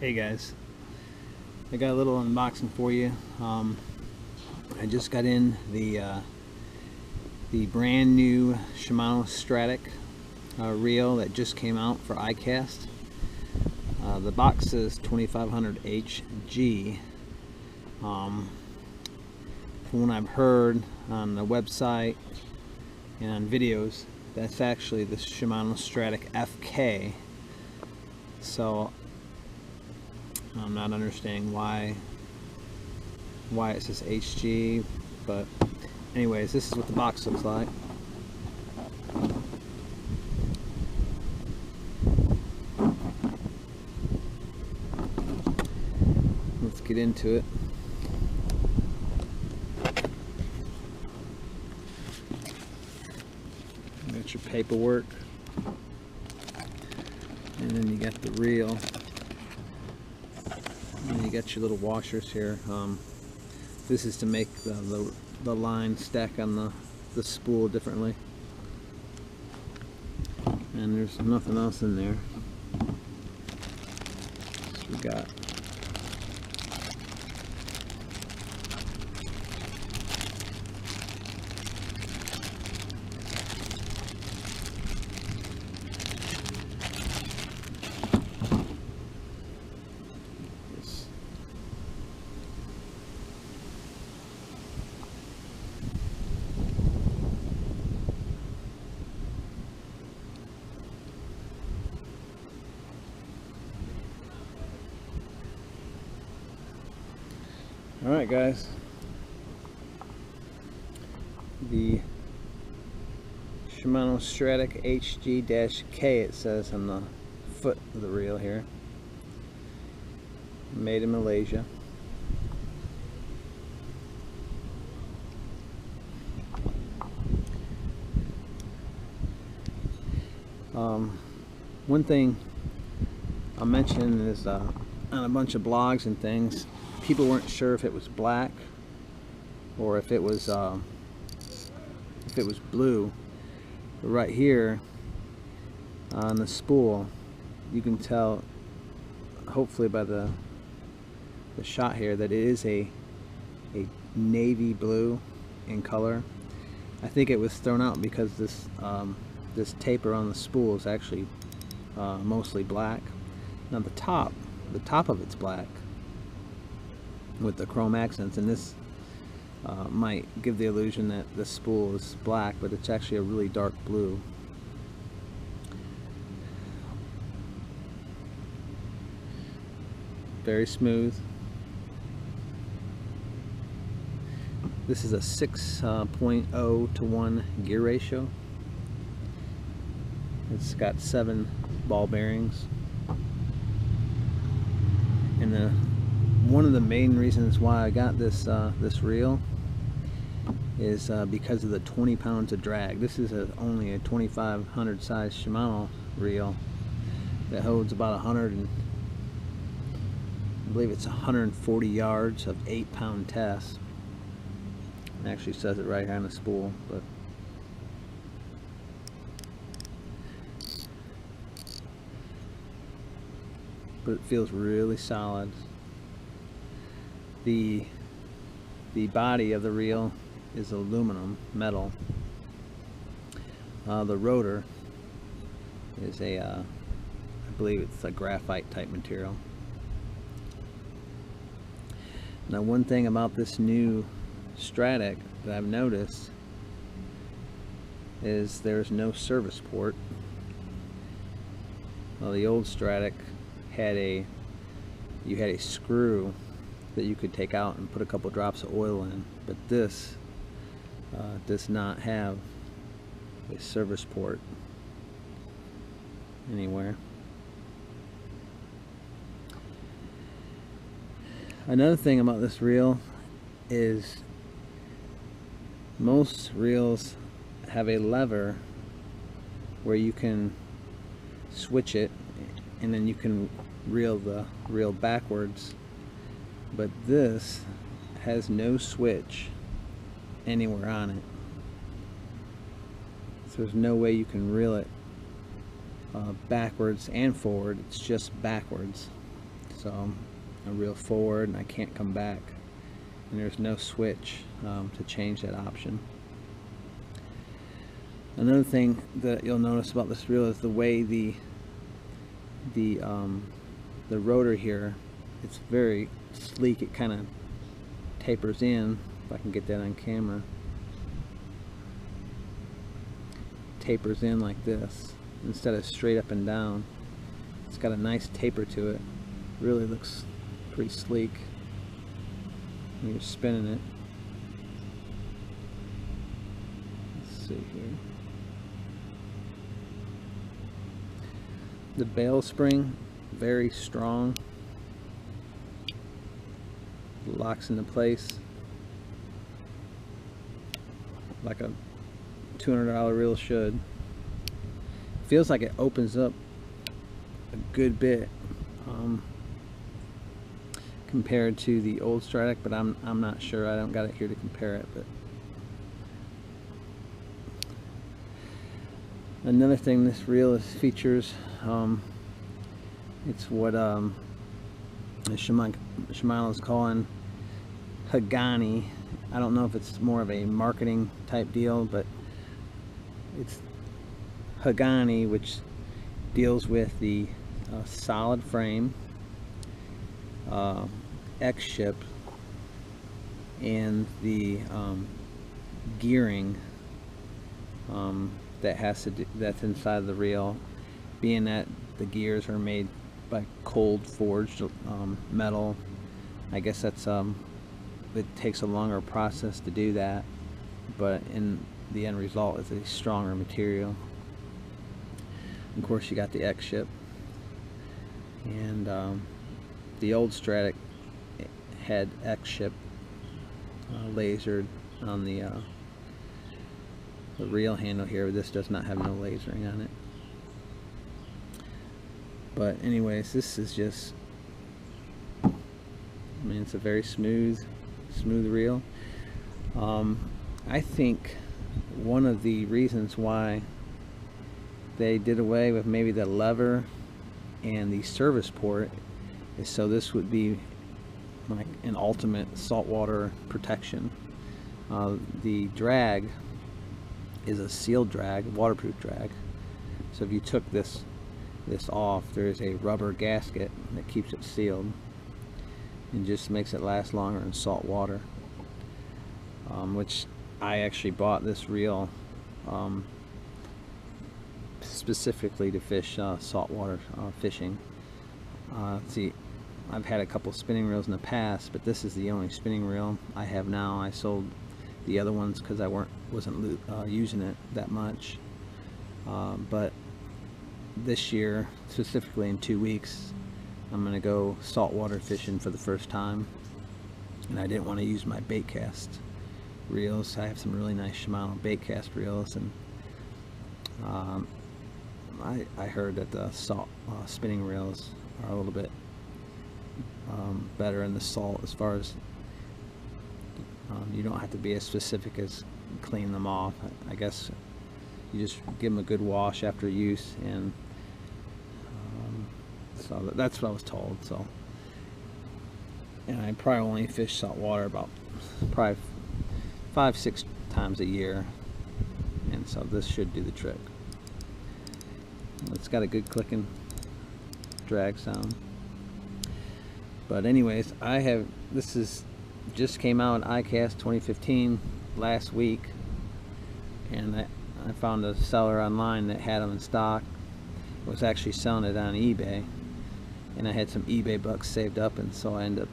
Hey guys, I got a little unboxing for you. I just got in the brand new Shimano Stradic reel that just came out for iCast. The box says 2500 HG. From what I've heard on the website and on videos, that's actually the Shimano Stradic FK. So I'm not understanding why it says HG, but anyways, this is what the box looks like. Let's get into it. You got your paperwork, and then you got the reel. And you got your little washers here. This is to make the line stack on the spool differently. And there's nothing else in there. So we got Alright guys, the Shimano Stradic HG-K, it says on the foot of the reel here, made in Malaysia. One thing I'll mention is on a bunch of blogs and things, people weren't sure if it was black or if it was blue. But right here on the spool, you can tell, hopefully by the shot here, that it is a navy blue in color. I think it was thrown out because this taper on the spool is actually mostly black. Now the top of it's black with the chrome accents, and this might give the illusion that the spool is black, but it's actually a really dark blue. Very smooth. This is a 6.0 to 1 gear ratio. It's got 7 ball bearings, and one of the main reasons why I got this reel is because of the 20 pounds of drag. This is only a 2500 size Shimano reel that holds about 140 yards of 8-pound test. It actually says it right here on the spool, but it feels really solid. The body of the reel is aluminum metal. The rotor is I believe it's a graphite type material. Now, one thing about this new Stradic that I've noticed is there's no service port. Well, the old Stradic had you had a screw that you could take out and put a couple drops of oil in, but this does not have a service port anywhere. Another thing about this reel is most reels have a lever where you can switch it and then you can reel the reel backwards, but this has no switch anywhere on it, so there's no way you can reel it backwards and forward. It's just backwards. So I reel forward and I can't come back, and there's no switch to change that option. Another thing that you'll notice about this reel is the way the rotor here, it's very sleek. It kind of tapers in, if I can get that on camera. Tapers in like this instead of straight up and down. It's got a nice taper to it. Really looks pretty sleek when you're spinning it. Let's see here. The bail spring, very strong. Locks into place like a $200 reel should. Feels like it opens up a good bit compared to the old Stradic, but I'm not sure. I don't got it here to compare it. But another thing this reel features, it's what Shimano is calling Hagani. I don't know if it's more of a marketing type deal, but it's Hagani, which deals with the solid frame, X-ship, and the gearing that's inside the reel, being that the gears are made by cold forged metal. I guess that's it takes a longer process to do that, but in the end result is a stronger material. Of course, you got the X-ship, and the old Stradic had X-ship lasered on the reel handle here. This does not have no lasering on it. But anyways, this is just, I mean, it's a very smooth reel. I think one of the reasons why they did away with maybe the lever and the service port is so this would be like an ultimate saltwater protection. The drag is a sealed drag, waterproof drag. So if you took this off, there's a rubber gasket that keeps it sealed and just makes it last longer in salt water, which I actually bought this reel specifically to fish saltwater fishing. See, I've had a couple spinning reels in the past, but this is the only spinning reel I have now. I sold the other ones because I wasn't using it that much, but this year, specifically in 2 weeks, I'm gonna go saltwater fishing for the first time, and I didn't want to use my bait cast reels. I have some really nice Shimano bait cast reels, and I heard that the spinning reels are a little bit better in the salt, as far as you don't have to be as specific as clean them off. I guess you just give them a good wash after use, and so that's what I was told. So, and I probably only fish salt water about probably 5-6 times a year, and so this should do the trick. It's got a good clicking drag sound. But anyways, this just came out ICAST 2015 last week, and I found a seller online that had them in stock. Was actually selling it on eBay, and I had some eBay bucks saved up, and so I ended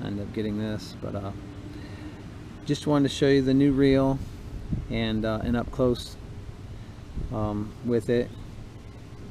up getting this. But just wanted to show you the new reel and up close with it,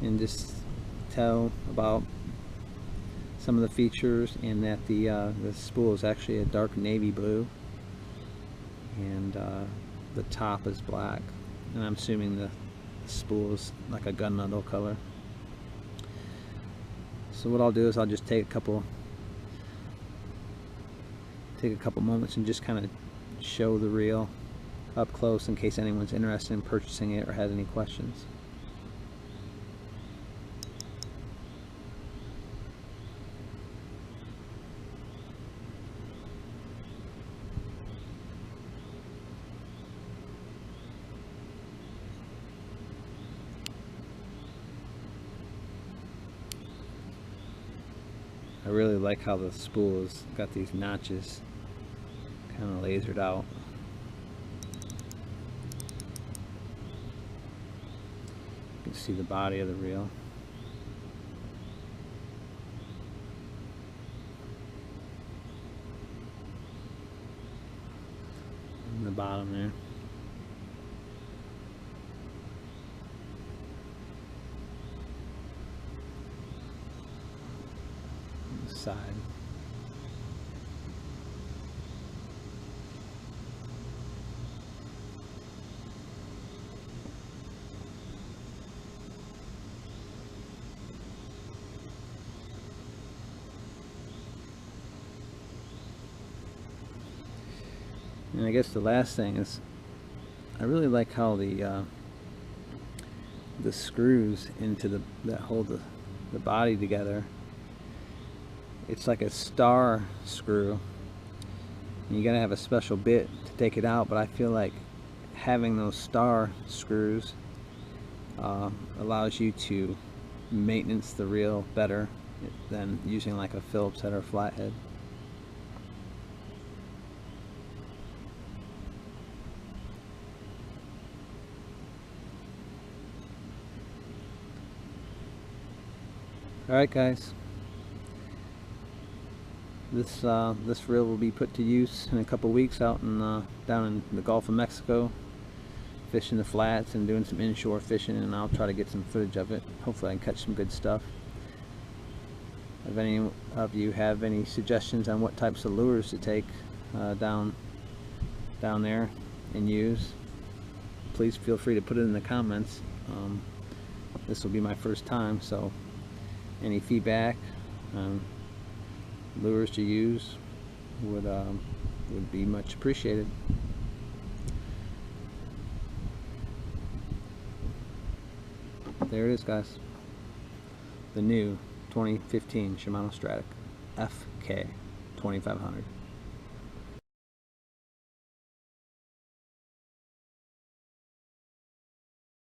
and just tell about some of the features, and that the spool is actually a dark navy blue, and the top is black, and I'm assuming the spool is like a gunmetal color. So what I'll do is I'll just take a couple moments and just kind of show the reel up close in case anyone's interested in purchasing it or had any questions. really like how the spool has got these notches kind of lasered out. You can see the body of the reel. In the bottom there. On the side. And I guess the last thing is, I really like how the screws into that hold the body together. It's like a star screw. And you gotta have a special bit to take it out, but I feel like having those star screws allows you to maintenance the reel better than using like a Phillips head or flathead. Alright guys, this reel will be put to use in a couple weeks out in down in the Gulf of Mexico, fishing the flats and doing some inshore fishing, and I'll try to get some footage of it. Hopefully I can catch some good stuff. If any of you have any suggestions on what types of lures to take down there and use, please feel free to put it in the comments. This will be my first time, so any feedback on lures to use would be much appreciated. There it is, guys. The new 2015 Shimano Stradic FK 2500.